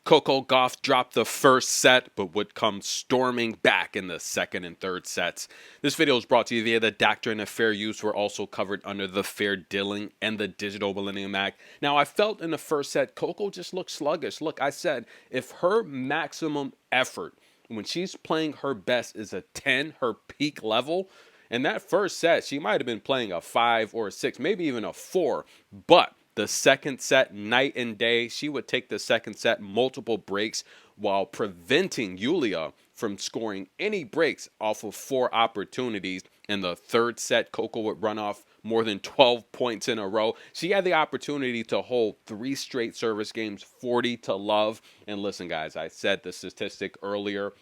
Coco Gauff dropped the first set, but would come storming back in the second and third sets. This video is brought to you via the Doctrine of Fair Use. We're also covered under the Fair Dealing and the Digital Millennium Act. Now, I felt in the first set, Coco just looked sluggish. Look, I said, if her maximum effort, when she's playing her best, is a 10, her peak level, in that first set, she might have been playing a 5 or a 6, maybe even a 4, but the second set, night and day, she would take the second set, multiple breaks, while preventing Yulia from scoring any breaks off of 4 opportunities. In the third set, Coco would run off more than 12 points in a row. She had the opportunity to hold 3 straight service games, 40-love. And listen, guys, I said the statistic earlier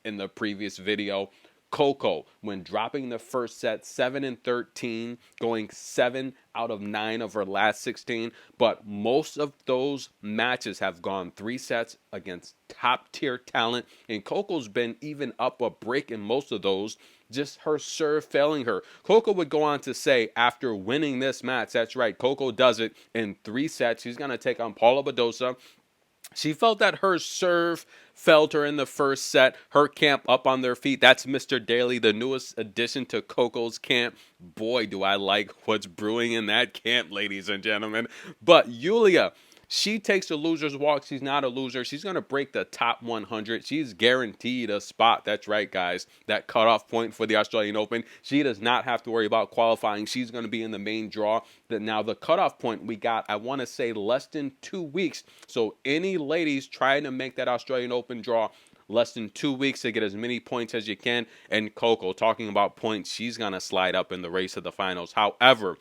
in the previous video. Coco, when dropping the first set, 7-13, going 7 out of 9 of her last 16. But most of those matches have gone 3 sets against top-tier talent. And Coco's been even up a break in most of those, just her serve failing her. Coco would go on to say, after winning this match, that's right, Coco does it in 3 sets. She's going to take on Paula Badosa. She felt that her serve failed her in the first set. Her camp up on their feet. That's Mr. Daly, the newest addition to Coco's camp. Boy, do I like what's brewing in that camp, ladies and gentlemen. But Yulia, she takes the loser's walk. She's not a loser. She's going to break the top 100. She's guaranteed a spot. That's right, guys. That cutoff point for the Australian Open. She does not have to worry about qualifying. She's going to be in the main draw. Now, the cutoff point we got, I want to say, less than 2 weeks. So any ladies trying to make that Australian Open draw, less than 2 weeks to get as many points as you can. And Coco, talking about points, she's going to slide up in the race of the finals. However,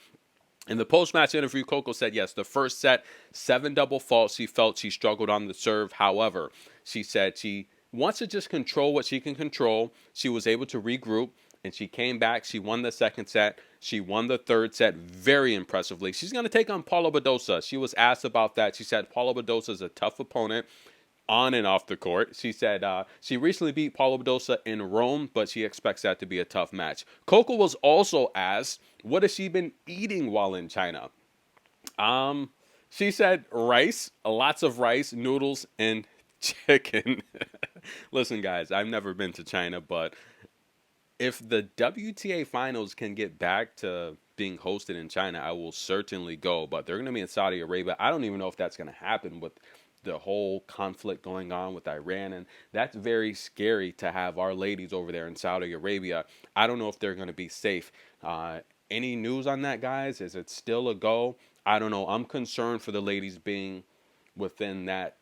in the post-match interview, Coco said, yes, the first set, 7 double faults. She felt she struggled on the serve. However, she said she wants to just control what she can control. She was able to regroup, and she came back. She won the second set. She won the third set very impressively. She's going to take on Paula Badosa. She was asked about that. She said Paula Badosa is a tough opponent on and off the court. She said she recently beat Paula Badosa in Rome, but she expects that to be a tough match. Coco was also asked, what has she been eating while in China? She said rice, lots of rice, noodles, and chicken. Listen, guys, I've never been to China, but if the WTA finals can get back to being hosted in China, I will certainly go. But they're going to be in Saudi Arabia. I don't even know if that's going to happen with the whole conflict going on with Iran, and that's very scary to have our ladies over there in Saudi Arabia. I don't know if they're going to be safe. Any news on that, guys? Is it still a go? I don't know. I'm concerned for the ladies being within that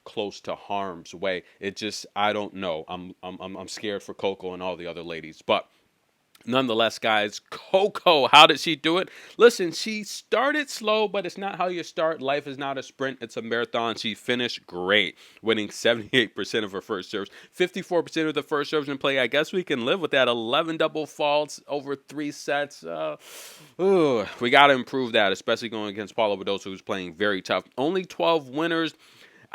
close to harm's way. It just, I don't know. I'm scared for Coco and all the other ladies, but nonetheless, guys, Coco, how did she do it? Listen, she started slow, but it's not how you start. Life is not a sprint. It's a marathon. She finished great, winning 78% of her first serves, 54% of the first serves in play. I guess we can live with that. 11 double faults over 3 sets. We got to improve that, especially going against Paula Badosa, who's playing very tough. Only 12 winners.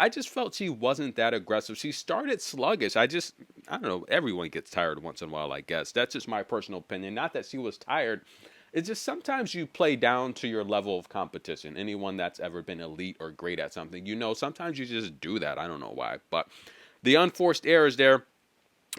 I just felt she wasn't that aggressive. She started sluggish. I don't know. Everyone gets tired once in a while, I guess. That's just my personal opinion. Not that she was tired. It's just sometimes you play down to your level of competition. Anyone that's ever been elite or great at something, sometimes you just do that. I don't know why. But the unforced errors there,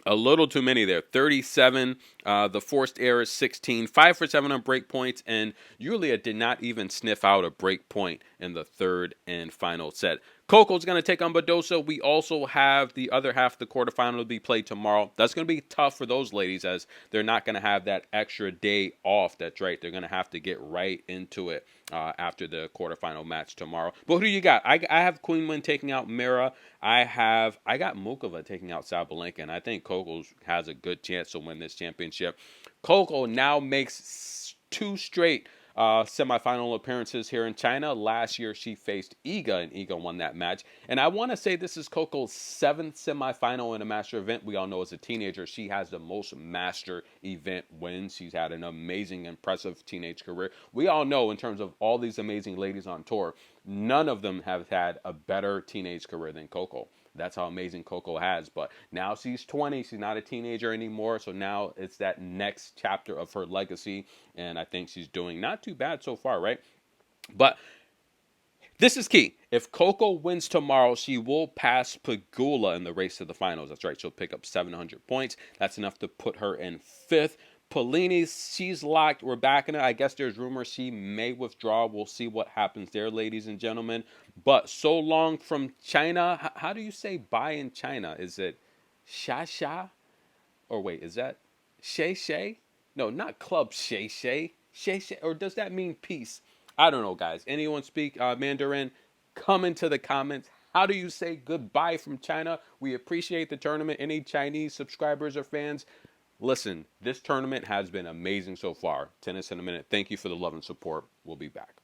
a little too many there. 37. The forced errors, 16. 5 for 7 on break points. And Yulia did not even sniff out a break point in the third and final set. Coco's going to take on Badosa. We also have the other half of the quarterfinal to be played tomorrow. That's going to be tough for those ladies as they're not going to have that extra day off. That's right. They're going to have to get right into it after the quarterfinal match tomorrow. But who do you got? I have Queen Win taking out Mira. I got Mukova taking out Sabalenka, and I think Coco has a good chance to win this championship. Coco now makes 2 straight semifinal appearances here in China. Last year, she faced Iga, and Iga won that match. And I want to say this is Coco's 7th semifinal in a master event. We all know as a teenager, she has the most master event wins. She's had an amazing, impressive teenage career. We all know in terms of all these amazing ladies on tour, none of them have had a better teenage career than Coco. That's how amazing Coco has. But now she's 20. She's not a teenager anymore. So now it's that next chapter of her legacy. And I think she's doing not too bad so far, right? But This is key. If Coco wins tomorrow, she will pass Pagula in the race to the finals. That's right. She'll pick up 700 points. That's enough to put her in fifth. Polini, she's locked. We're backing it. I guess there's rumors she may withdraw. We'll see what happens there, ladies and gentlemen. But so long from China. How do you say bye in China? Is it sha sha? Or wait, is that shay shay? No, not club shay shay. Shay shay. Or does that mean peace? I don't know, guys. Anyone speak Mandarin? Come into the comments. How do you say goodbye from China? We appreciate the tournament. Any Chinese subscribers or fans? Listen, this tournament has been amazing so far. Tennis in a minute. Thank you for the love and support. We'll be back.